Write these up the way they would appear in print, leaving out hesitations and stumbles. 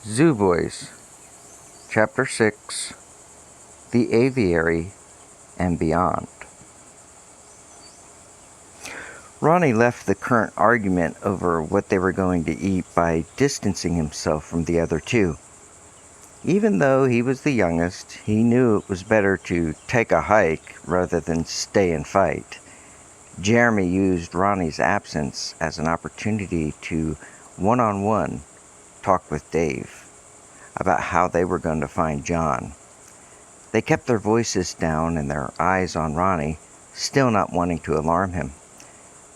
Zoo Boys, Chapter 6, The Aviary and Beyond. Ronnie left the current argument over what they were going to eat by distancing himself from the other two. Even though he was the youngest, he knew it was better to take a hike rather than stay and fight. Jeremy used Ronnie's absence as an opportunity to one-on-one talk with Dave about how they were going to find John. They kept their voices down and their eyes on Ronnie, still not wanting to alarm him.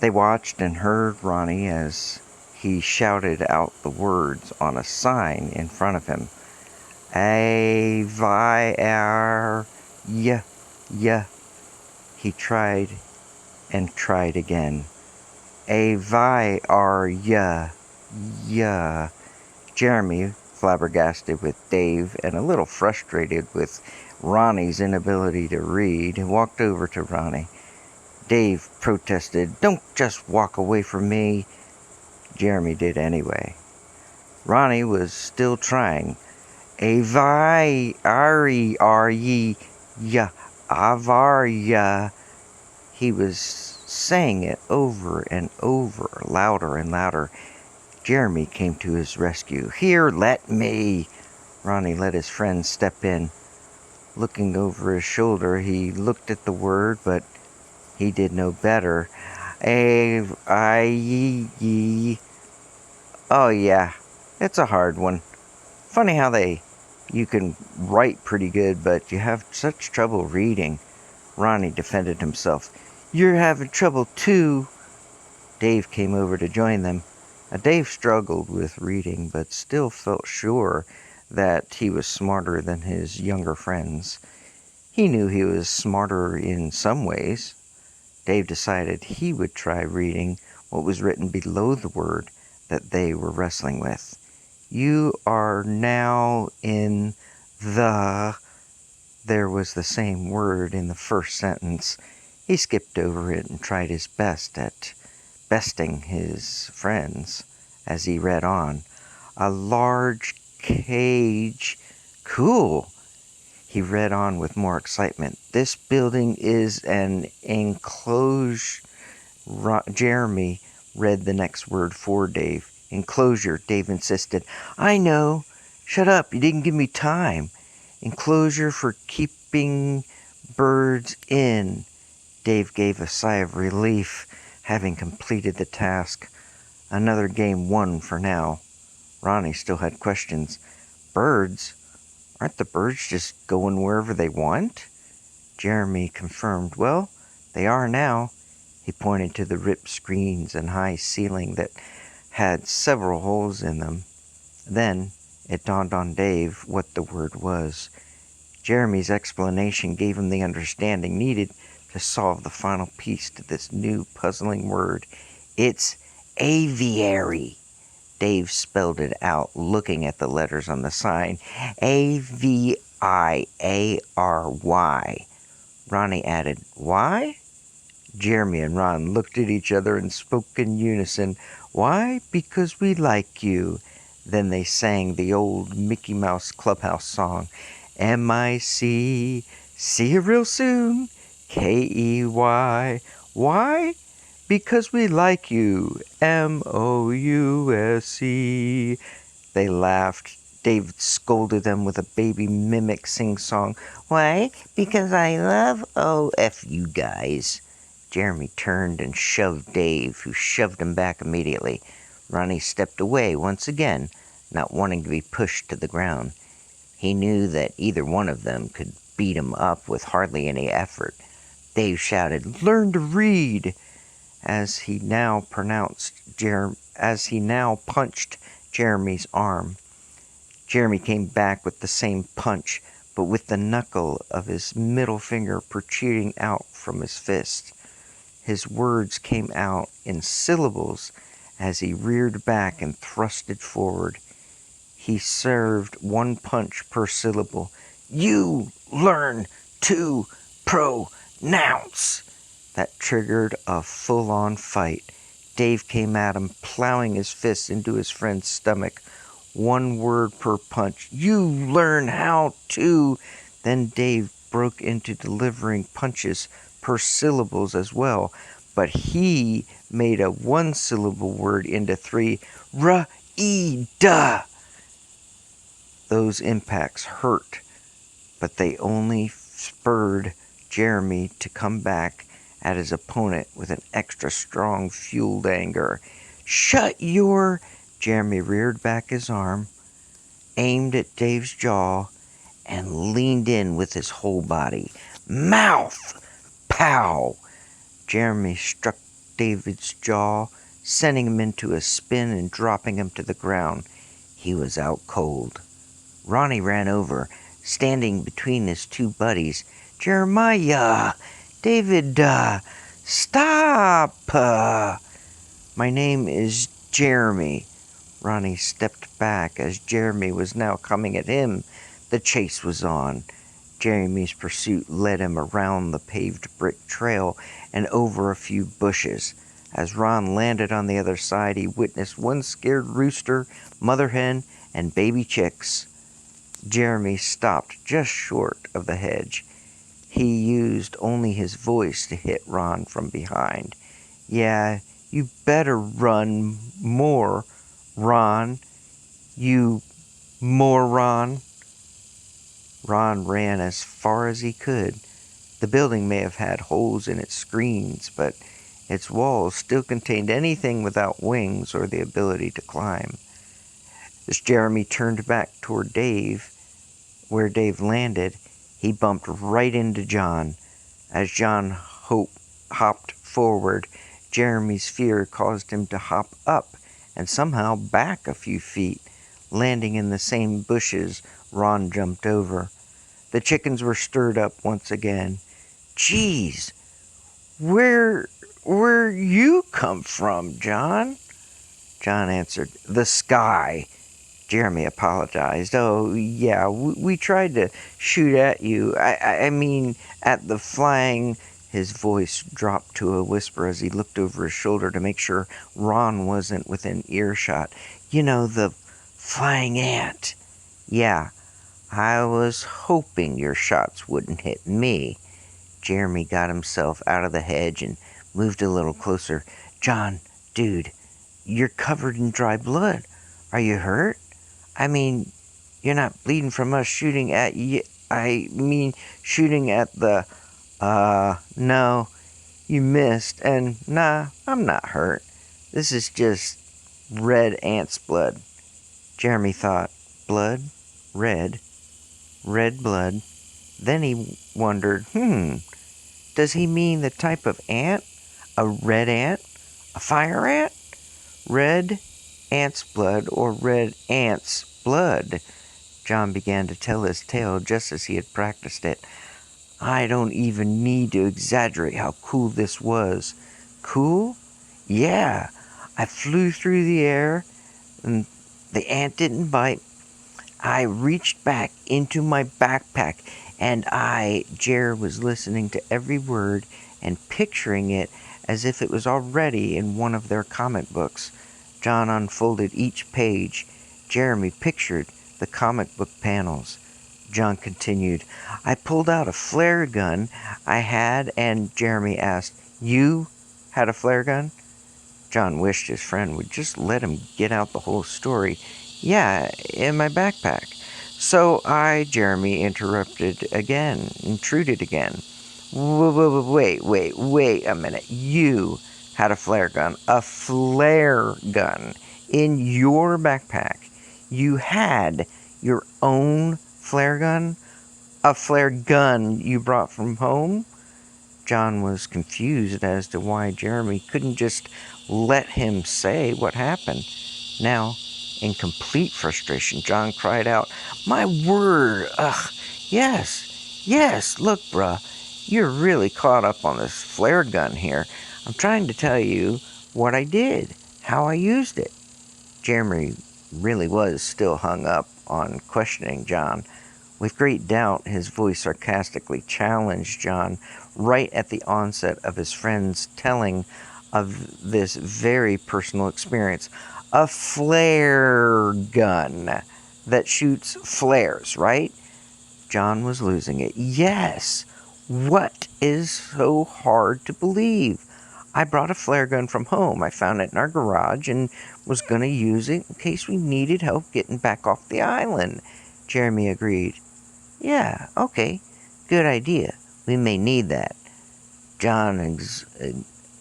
They watched and heard Ronnie as he shouted out the words on a sign in front of him. Aviary, yeah. He tried and tried again. Aviary, yeah. Jeremy, flabbergasted with Dave and a little frustrated with Ronnie's inability to read, walked over to Ronnie. Dave protested, "Don't just walk away from me." Jeremy did anyway. Ronnie was still trying. Aviary, Avaria. He was saying it over and over, louder and louder. Jeremy came to his rescue. "Here, let me." Ronnie let his friend step in. Looking over his shoulder, he looked at the word, but he did no better. Oh yeah, it's a hard one. Funny how you can write pretty good, but you have such trouble reading. Ronnie defended himself. "You're having trouble too." Dave came over to join them. Dave struggled with reading, but still felt sure that he was smarter than his younger friends. He knew he was smarter in some ways. Dave decided he would try reading what was written below the word that they were wrestling with. "You are now in the..." There was the same word in the first sentence. He skipped over it and tried his best at besting his friends as he read on. "A large cage." "Cool." He read on with more excitement. "This building is an enclosure." Jeremy read the next word for Dave. "Enclosure," Dave insisted. "I know. Shut up, you didn't give me time." "Enclosure for keeping birds in." Dave gave a sigh of relief, having completed the task. Another game won for now. Ronnie still had questions. "Birds? Aren't the birds just going wherever they want?" Jeremy confirmed. "Well, they are now." He pointed to the ripped screens and high ceiling that had several holes in them. Then it dawned on Dave what the word was. Jeremy's explanation gave him the understanding needed to solve the final piece to this new puzzling word. "It's aviary." Dave spelled it out, looking at the letters on the sign. Aviary. Ronnie added, "Why?" Jeremy and Ron looked at each other and spoke in unison. "Why? Because we like you." Then they sang the old Mickey Mouse Clubhouse song. M-I-C, see you real soon. K-E-Y, why? Because we like you. M-O-U-S-E. They laughed. David scolded them with a baby mimic sing-song. "Why? Because I love O-F you guys." Jeremy turned and shoved Dave, who shoved him back immediately. Ronnie stepped away once again, not wanting to be pushed to the ground. He knew that either one of them could beat him up with hardly any effort. Dave shouted, "Learn to read!" as he now punched Jeremy's arm. Jeremy came back with the same punch, but with the knuckle of his middle finger protruding out from his fist. His words came out in syllables as he reared back and thrusted forward. He served one punch per syllable. "You learn to pronounce." That triggered a full-on fight. Dave came at him, plowing his fists into his friend's stomach. 1 word per punch. You learn how to. Then Dave broke into delivering punches per syllables as well, but he made a 1-syllable word into 3. Ra-e-da. Those impacts hurt, but they only spurred Jeremy to come back at his opponent with an extra strong fueled anger. Shut your... Jeremy reared back his arm, aimed at Dave's jaw, and leaned in with his whole body. Mouth! Pow! Jeremy struck David's jaw, sending him into a spin and dropping him to the ground. He was out cold. Ronnie ran over, standing between his 2 buddies. Jeremiah! David, stop! My name is Jeremy. Ronnie stepped back as Jeremy was now coming at him. The chase was on. Jeremy's pursuit led him around the paved brick trail and over a few bushes. As Ron landed on the other side, he witnessed 1 scared rooster, mother hen, and baby chicks. Jeremy stopped just short of the hedge. He used only his voice to hit Ron from behind. Yeah, you better run more, Ron. You moron. Ron ran as far as he could. The building may have had holes in its screens, but its walls still contained anything without wings or the ability to climb. As Jeremy turned back toward Dave, where Dave landed, he bumped right into John. As John hopped forward, Jeremy's fear caused him to hop up and somehow back a few feet, landing in the same bushes Ron jumped over. The chickens were stirred up once again. Geez, where you come from, John? John answered, the sky. Jeremy apologized. Oh, yeah, we tried to shoot at you. I mean, at the flying... His voice dropped to a whisper as he looked over his shoulder to make sure Ron wasn't within earshot. You know, the flying ant. Yeah, I was hoping your shots wouldn't hit me. Jeremy got himself out of the hedge and moved a little closer. John, dude, you're covered in dry blood. Are you hurt? I mean, you're not bleeding from us shooting at you. I mean, shooting at the... No, you missed, and nah, I'm not hurt. This is just red ant's blood. Jeremy thought, blood, red blood. Then he wondered, does he mean the type of ant? A red ant? A fire ant? Red ant's blood or red ant's blood? John began to tell his tale just as he had practiced it. I don't even need to exaggerate how cool this was. Cool? Yeah. I flew through the air, and the ant didn't bite. I reached back into my backpack, and Jer was listening to every word and picturing it as if it was already in one of their comic books. John unfolded each page. Jeremy pictured the comic book panels. John continued, I pulled out a flare gun I had, and Jeremy asked, you had a flare gun? John wished his friend would just let him get out the whole story. Yeah, in my backpack. So Jeremy intruded again. Wait a minute. You had a flare gun. A flare gun in your backpack. You had your own flare gun? A flare gun you brought from home? John was confused as to why Jeremy couldn't just let him say what happened. Now, in complete frustration, John cried out, my word! Ugh, yes, look, bruh, you're really caught up on this flare gun here. I'm trying to tell you what I did, how I used it. Jeremy really was still hung up on questioning John. With great doubt, his voice sarcastically challenged John right at the onset of his friend's telling of this very personal experience. A flare gun that shoots flares, right? John was losing it. Yes! What is so hard to believe? I brought a flare gun from home. I found it in our garage and was going to use it in case we needed help getting back off the island. Jeremy agreed. Yeah, okay. Good idea. We may need that. John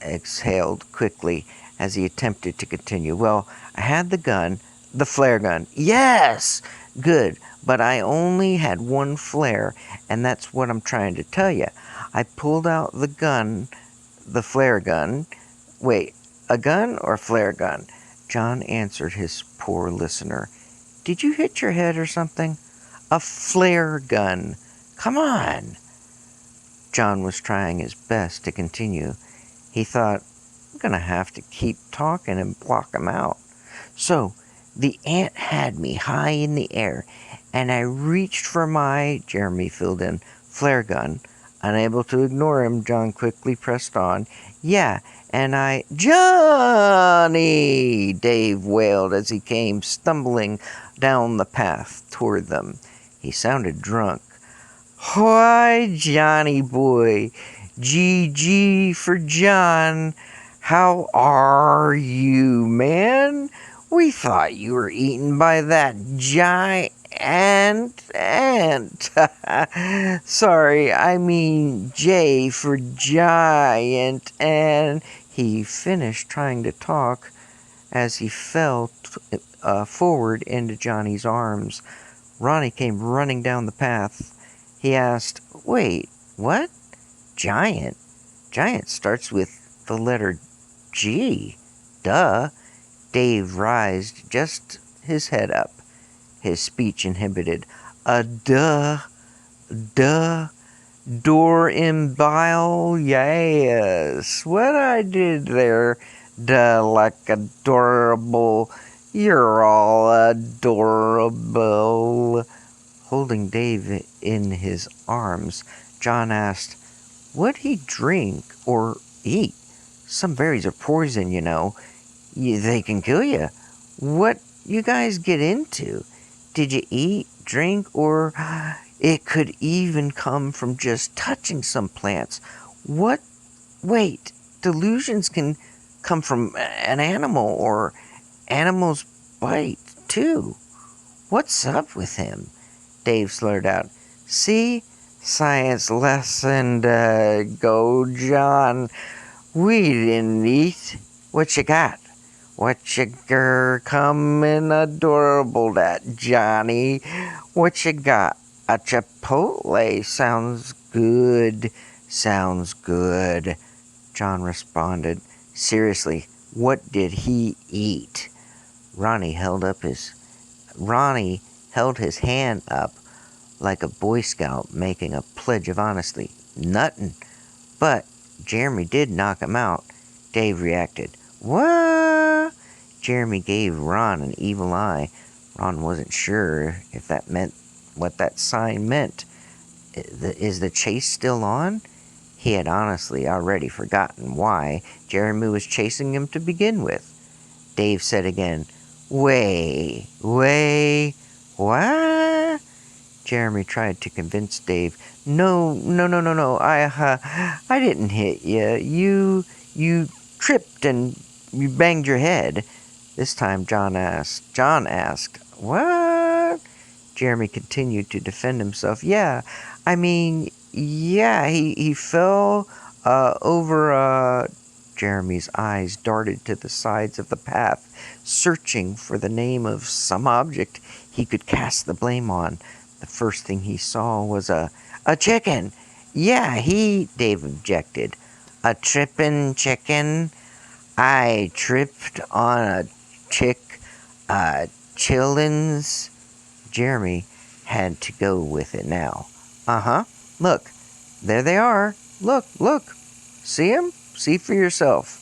exhaled quickly as he attempted to continue. Well, I had the gun, the flare gun. Yes! Good, but I only had one flare, and that's what I'm trying to tell you. I pulled out the gun, the flare gun. Wait, a gun or flare gun? John answered his poor listener. Did you hit your head or something? A flare gun. Come on. John was trying his best to continue. He thought, I'm going to have to keep talking and block him out. So, the ant had me high in the air, and I reached for my, Jeremy filled in, flare gun. Unable to ignore him, John quickly pressed on. Yeah, and Johnny! Dave wailed as he came stumbling down the path toward them. He sounded drunk. Why, Johnny boy, GG for John. How are you, man? We thought you were eaten by that giant ant. Sorry, I mean J for giant. And he finished trying to talk as he fell forward into Johnny's arms. Ronnie came running down the path. He asked, wait, what? Giant? Giant starts with the letter G. Duh. Dave raised just his head up, his speech inhibited. Duh. Door imbile, yes. What I did there, duh, like adorable. You're all adorable. Holding Dave in his arms, John asked, what'd he drink or eat? Some berries are poison, you know. They can kill you. What you guys get into? Did you eat, drink, or it could even come from just touching some plants? What? Wait, delusions can come from an animal or animals bite, too. What's up with him? Dave slurred out. See? Science lesson to go, John. We didn't eat. What you got? What you coming adorable that, Johnny? What you got? A Chipotle. Sounds good. Sounds good. John responded. Seriously, what did he eat? Ronnie held his hand up like a Boy Scout making a pledge of honesty. Nuttin'. But Jeremy did knock him out. Dave reacted. What? Jeremy gave Ron an evil eye. Ron wasn't sure if that meant what that sign meant. Is the chase still on? He had honestly already forgotten why Jeremy was chasing him to begin with. Dave said again, Way, what? Jeremy tried to convince Dave. No, I didn't hit you. You tripped and you banged your head. This time John asked, what? Jeremy continued to defend himself. Yeah, he fell over. Jeremy's eyes darted to the sides of the path, searching for the name of some object he could cast the blame on. The first thing he saw was a chicken. Yeah, Dave objected. A trippin' chicken? I tripped on a chillins. Jeremy had to go with it now. Uh-huh. Look, there they are. Look. See 'em? See for yourself.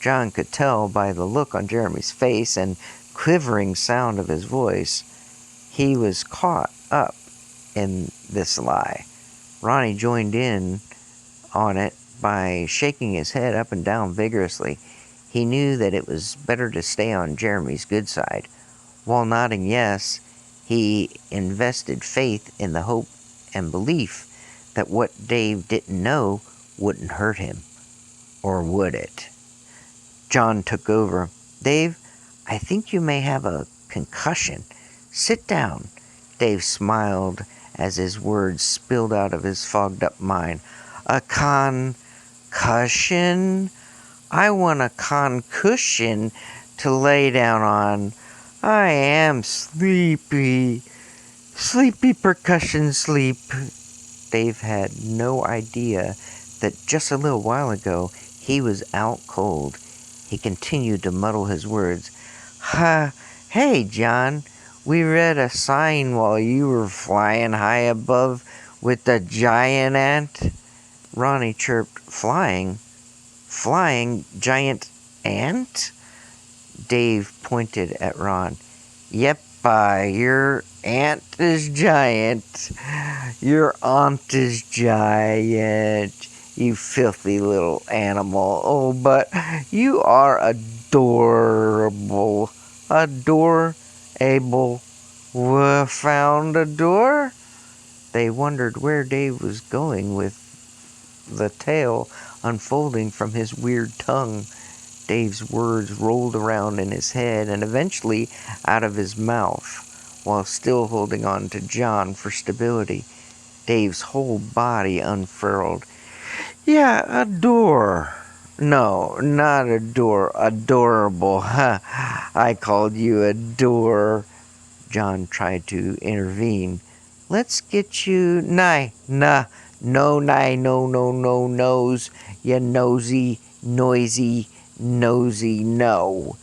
John could tell by the look on Jeremy's face and quivering sound of his voice. He was caught up in this lie. Ronnie joined in on it by shaking his head up and down vigorously. He knew that it was better to stay on Jeremy's good side. While nodding yes, he invested faith in the hope and belief that what Dave didn't know wouldn't hurt him. Or would it? John took over. Dave, I think you may have a concussion. Sit down. Dave smiled as his words spilled out of his fogged-up mind. A concussion? I want a concussion to lay down on. I am sleepy. Sleepy percussion sleep. Dave had no idea that just a little while ago he was out cold. He continued to muddle his words. Hey, John, we read a sign while you were flying high above with the giant ant. Ronnie chirped, Flying? Flying giant ant? Dave pointed at Ron. Yep, your aunt is giant. Your aunt is giant. You filthy little animal. Oh, but you are adorable. Adorable. Found a door? They wondered where Dave was going with the tale unfolding from his weird tongue. Dave's words rolled around in his head and eventually out of his mouth, while still holding on to John for stability. Dave's whole body unfurled. Yeah, a door. No, not a door. Adorable. I called you a door. John tried to intervene. Let's get you no, nose, you nosy, noisy, nosy, no.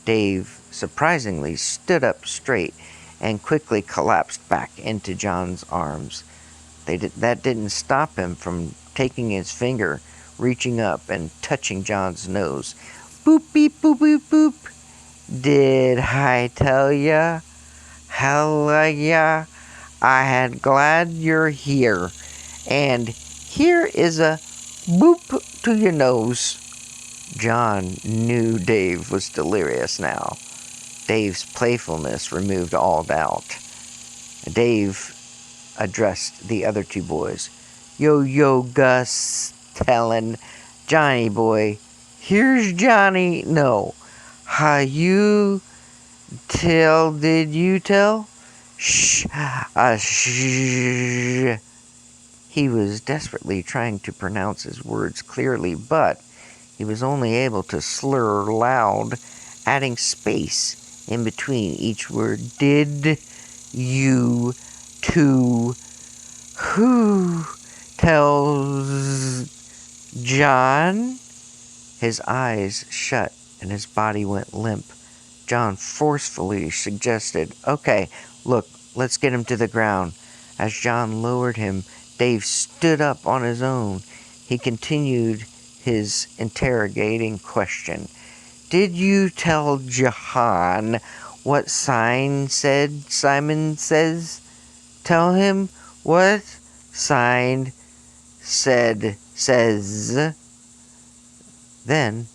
Dave surprisingly stood up straight and quickly collapsed back into John's arms. That didn't stop him from taking his finger, reaching up and touching John's nose. Boop, beep, boop, boop, boop. Did I tell ya? Hella ya. I had glad you're here. And here is a boop to your nose. John knew Dave was delirious now. Dave's playfulness removed all doubt. Dave addressed the other two boys. Yo, Gus, tellin'. Johnny boy, here's Johnny. No. Did you tell? Shh. Shh. He was desperately trying to pronounce his words clearly, but he was only able to slur loud, adding space in between each word. Did you two? Who tells John? His eyes shut and his body went limp. John forcefully suggested, Okay, look, let's get him to the ground. As John lowered him, Dave stood up on his own. He continued his interrogating question. Did you tell Jahan what Simon says? Tell him what sign says. Then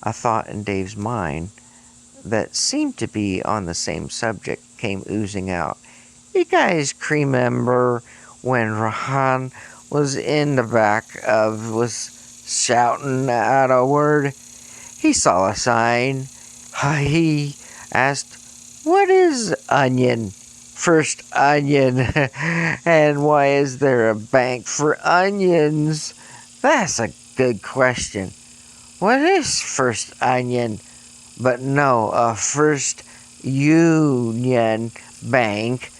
a thought in Dave's mind that seemed to be on the same subject came oozing out. You guys remember when Rahan was in the back was shouting out a word? He saw a sign. He asked, What is onion? First onion. And why is there a bank for onions? That's a good question. What is First Onion? But no, a First Union Bank.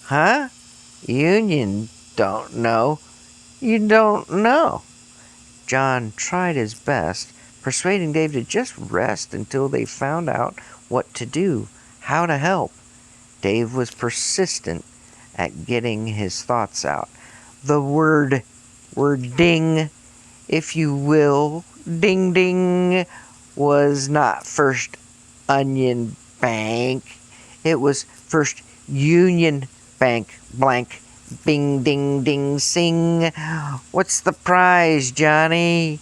Huh? Union don't know. You don't know. John tried his best, persuading Dave to just rest until they found out what to do, how to help. Dave was persistent at getting his thoughts out. The wording, if you will, ding ding, was not First Onion Bank. It was First Union Bank, blank, bing ding ding sing. What's the prize, Johnny?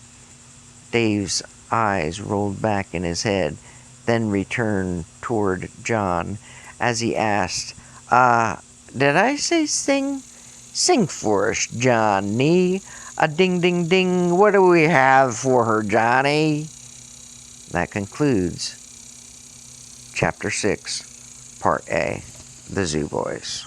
Dave's eyes rolled back in his head, then returned toward John as he asked, did I say sing? Sing for us, Johnny. A ding ding ding, what do we have for her, Johnny? That concludes Chapter 6, Part A, The Zoo Boys.